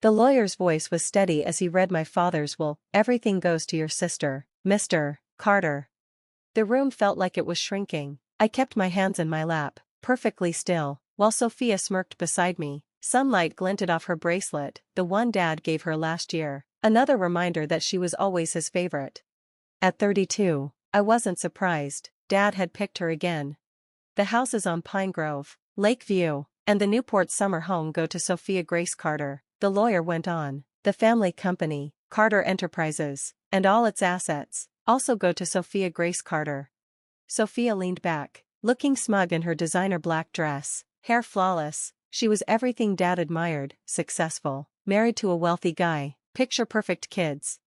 The lawyer's voice was steady as he read my father's will. Everything goes to your sister, Mr. Carter. The room felt like it was shrinking. I kept my hands in my lap, perfectly still, while Sophia smirked beside me. Sunlight glinted off her bracelet, the one Dad gave her last year, another reminder that she was always his favorite. At 32, I wasn't surprised. Dad had picked her again. The houses on Pine Grove, Lakeview, and the Newport summer home go to Sophia Grace Carter, the lawyer went on. The family company, Carter Enterprises, and all its assets, also go to Sophia Grace Carter. Sophia leaned back, looking smug in her designer black dress, hair flawless. She was everything Dad admired: successful, married to a wealthy guy, picture-perfect kids.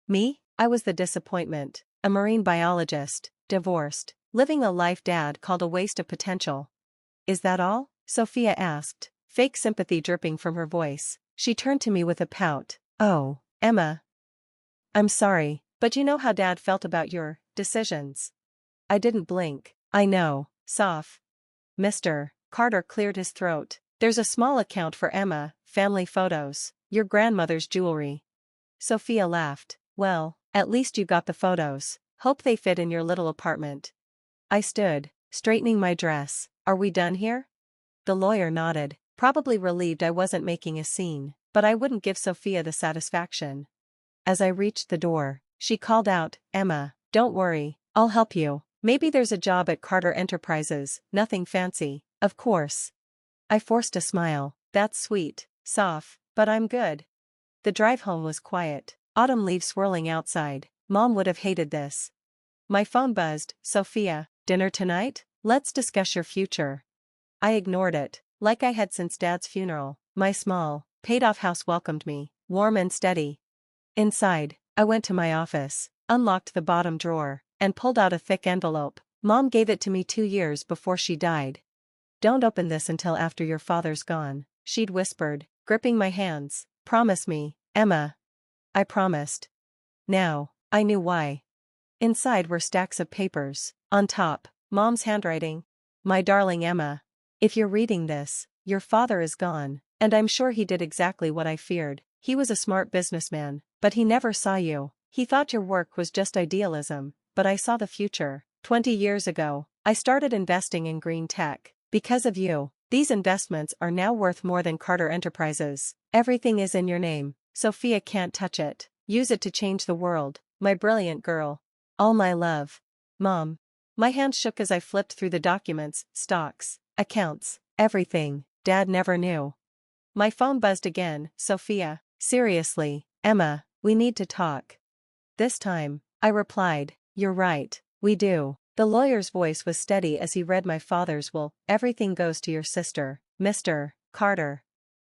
Me? I was the disappointment, a marine biologist, divorced, living a life Dad called a waste of potential. Is that all? Sophia asked, fake sympathy dripping from her voice. She turned to me with a pout. Oh, Emma. I'm sorry, but you know how Dad felt about your decisions. I didn't blink. I know, Soph. Mr. Carter cleared his throat. There's a small account for Emma, family photos, your grandmother's jewelry. Sophia laughed. Well, at least you got the photos. Hope they fit in your little apartment. I stood, straightening my dress. Are we done here? The lawyer nodded, probably relieved I wasn't making a scene, but I wouldn't give Sophia the satisfaction. As I reached the door, she called out, Emma, don't worry, I'll help you. Maybe there's a job at Carter Enterprises, nothing fancy, of course. I forced a smile. That's sweet, Soph, but I'm good. The drive home was quiet, autumn leaves swirling outside. Mom would have hated this. My phone buzzed. Sophia, dinner tonight? Let's discuss your future. I ignored it, like I had since Dad's funeral. My small, paid-off house welcomed me, warm and steady. Inside, I went to my office, unlocked the bottom drawer, and pulled out a thick envelope. Mom gave it to me 2 years before she died. Don't open this until after your father's gone, she'd whispered, gripping my hands. Promise me, Emma. I promised. Now, I knew why. Inside were stacks of papers. On top, Mom's handwriting. My darling Emma. If you're reading this, your father is gone, and I'm sure he did exactly what I feared. He was a smart businessman, but he never saw you. He thought your work was just idealism, but I saw the future. 20 years ago, I started investing in green tech. Because of you, these investments are now worth more than Carter Enterprises. Everything is in your name. Sophia can't touch it. Use it to change the world, my brilliant girl. All my love. Mom. My hand shook as I flipped through the documents, stocks, accounts, everything Dad never knew. My phone buzzed again. Sophia. Seriously, Emma, we need to talk. This time, I replied, you're right, we do. The lawyer's voice was steady as he read my father's will. Everything goes to your sister, Mr. Carter.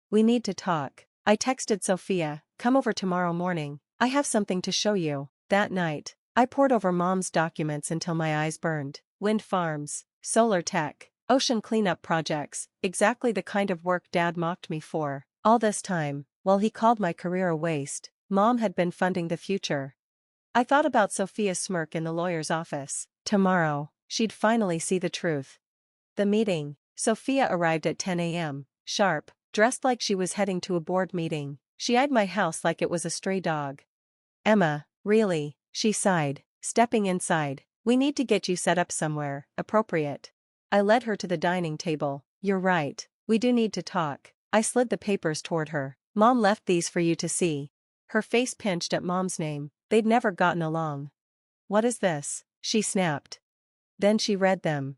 We need to talk. I texted Sophia, come over tomorrow morning, I have something to show you. That night, I pored over Mom's documents until my eyes burned. Wind farms, solar tech, ocean cleanup projects, exactly the kind of work Dad mocked me for. All this time, while he called my career a waste, Mom had been funding the future. I thought about Sophia's smirk in the lawyer's office. Tomorrow, she'd finally see the truth. The meeting. Sophia arrived at 10 a.m., sharp, dressed like she was heading to a board meeting. She eyed my house like it was a stray dog. Emma, really, she sighed, stepping inside. We need to get you set up somewhere appropriate. I led her to the dining table. You're right, we do need to talk. I slid the papers toward her. Mom left these for you to see. Her face pinched at Mom's name. They'd never gotten along. What is this? She snapped. Then she read them.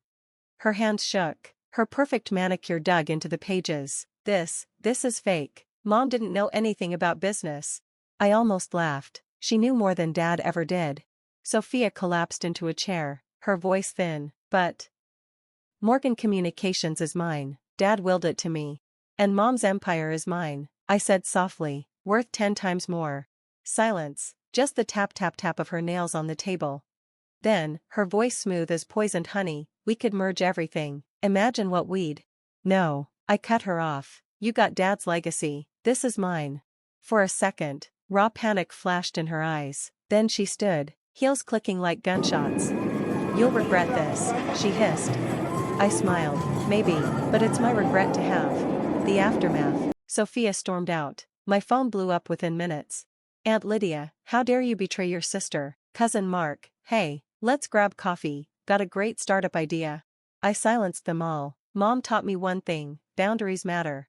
Her hands shook. Her perfect manicure dug into the pages. This is fake. Mom didn't know anything about business. I almost laughed. She knew more than Dad ever did. Sophia collapsed into a chair, her voice thin. But Morgan Communications is mine. Dad willed it to me. And Mom's empire is mine, I said softly, worth 10 times more. Silence, just the tap-tap-tap of her nails on the table. Then, her voice smooth as poisoned honey, we could merge everything. Imagine what we'd. No, I cut her off. You got Dad's legacy, this is mine. For a second, raw panic flashed in her eyes. Then she stood, heels clicking like gunshots. You'll regret this, she hissed. I smiled. Maybe, but it's my regret to have. The aftermath. Sophia stormed out. My phone blew up within minutes. Aunt Lydia, how dare you betray your sister? Cousin Mark, hey, let's grab coffee, got a great startup idea. I silenced them all. Mom taught me one thing, boundaries matter.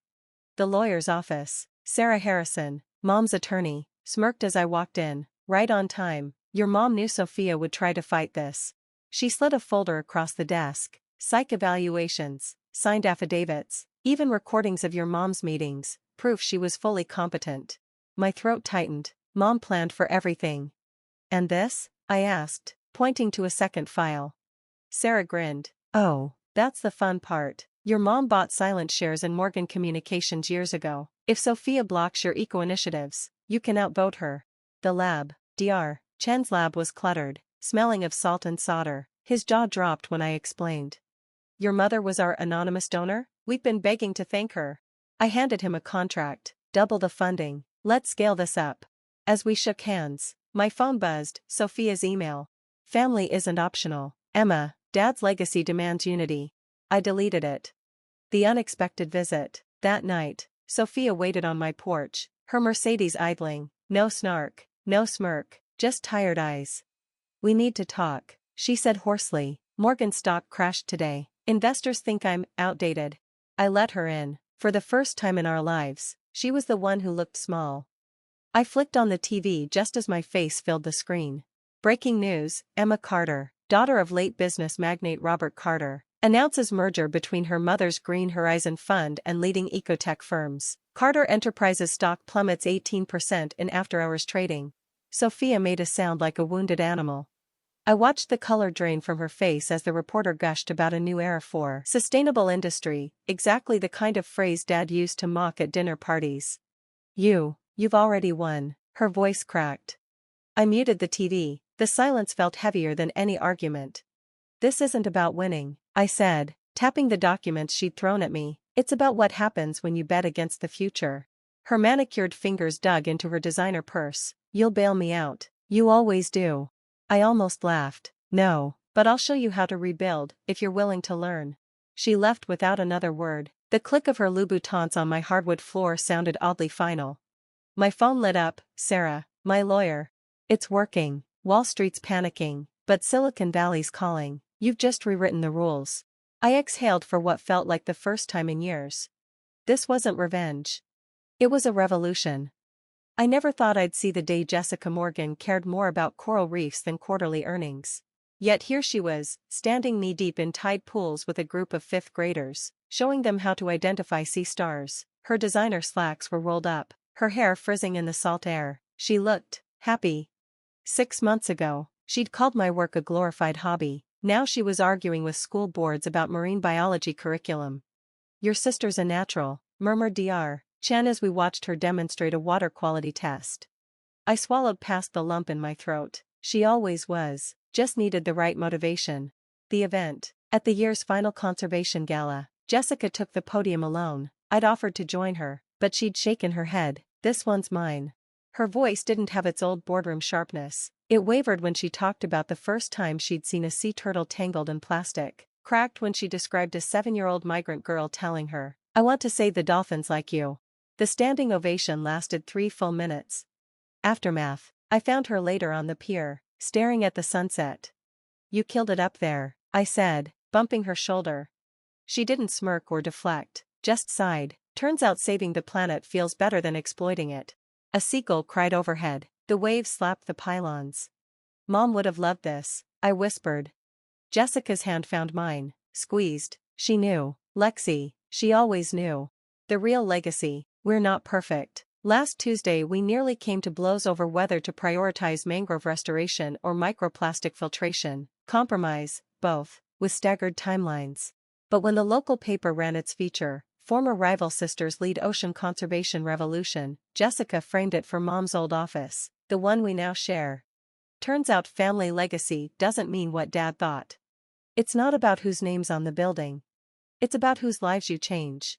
The lawyer's office. Sarah Harrison, Mom's attorney, smirked as I walked in. Right on time. Your mom knew Sophia would try to fight this. She slid a folder across the desk. Psych evaluations, signed affidavits, even recordings of your mom's meetings, proof she was fully competent. My throat tightened. Mom planned for everything. And this? I asked, pointing to a second file. Sarah grinned. Oh, that's the fun part. Your mom bought silent shares in Morgan Communications years ago. If Sophia blocks your eco-initiatives, you can outvote her. The lab. Dr. Chen's lab was cluttered, smelling of salt and solder. His jaw dropped when I explained. Your mother was our anonymous donor? We've been begging to thank her. I handed him a contract, double the funding. Let's scale this up. As we shook hands, my phone buzzed. Sophia's email. Family isn't optional. Emma, Dad's legacy demands unity. I deleted it. The unexpected visit. That night, Sophia waited on my porch, her Mercedes idling. No snark, no smirk, just tired eyes. We need to talk, she said hoarsely. Morgan stock crashed today. Investors think I'm outdated. I let her in. For the first time in our lives, she was the one who looked small. I flicked on the TV just as my face filled the screen. Breaking news, Emma Carter, daughter of late business magnate Robert Carter, announces merger between her mother's Green Horizon Fund and leading ecotech firms. Carter Enterprises stock plummets 18% in after-hours trading. Sophia made a sound like a wounded animal. I watched the color drain from her face as the reporter gushed about a new era for sustainable industry, exactly the kind of phrase Dad used to mock at dinner parties. You've already won, her voice cracked. I muted the TV, the silence felt heavier than any argument. This isn't about winning, I said, tapping the documents she'd thrown at me. It's about what happens when you bet against the future. Her manicured fingers dug into her designer purse. You'll bail me out. You always do. I almost laughed. No, but I'll show you how to rebuild, if you're willing to learn. She left without another word. The click of her Louboutins on my hardwood floor sounded oddly final. My phone lit up. Sarah, my lawyer. It's working. Wall Street's panicking, but Silicon Valley's calling. You've just rewritten the rules. I exhaled for what felt like the first time in years. This wasn't revenge. It was a revolution. I never thought I'd see the day Jessica Morgan cared more about coral reefs than quarterly earnings. Yet here she was, standing knee-deep in tide pools with a group of fifth graders, showing them how to identify sea stars. Her designer slacks were rolled up, her hair frizzing in the salt air. She looked happy. 6 months ago, she'd called my work a glorified hobby. Now she was arguing with school boards about marine biology curriculum. Your sister's a natural, murmured Dr. Chen as we watched her demonstrate a water quality test. I swallowed past the lump in my throat. She always was, just needed the right motivation. The event. At the year's final conservation gala, Jessica took the podium alone. I'd offered to join her, but she'd shaken her head. This one's mine. Her voice didn't have its old boardroom sharpness. It wavered when she talked about the first time she'd seen a sea turtle tangled in plastic, cracked when she described a 7-year-old migrant girl telling her, "I want to save the dolphins like you." The standing ovation lasted 3 full minutes. Aftermath. I found her later on the pier, staring at the sunset. You killed it up there, I said, bumping her shoulder. She didn't smirk or deflect, just sighed. Turns out saving the planet feels better than exploiting it. A seagull cried overhead. The waves slapped the pylons. Mom would have loved this, I whispered. Jessica's hand found mine, squeezed. She knew. Lexi, she always knew. The real legacy. We're not perfect. Last Tuesday we nearly came to blows over whether to prioritize mangrove restoration or microplastic filtration. Compromise, both, with staggered timelines. But when the local paper ran its feature, Former Rival Sisters Lead Ocean Conservation Revolution, Jessica framed it for Mom's old office, the one we now share. Turns out family legacy doesn't mean what Dad thought. It's not about whose name's on the building. It's about whose lives you change.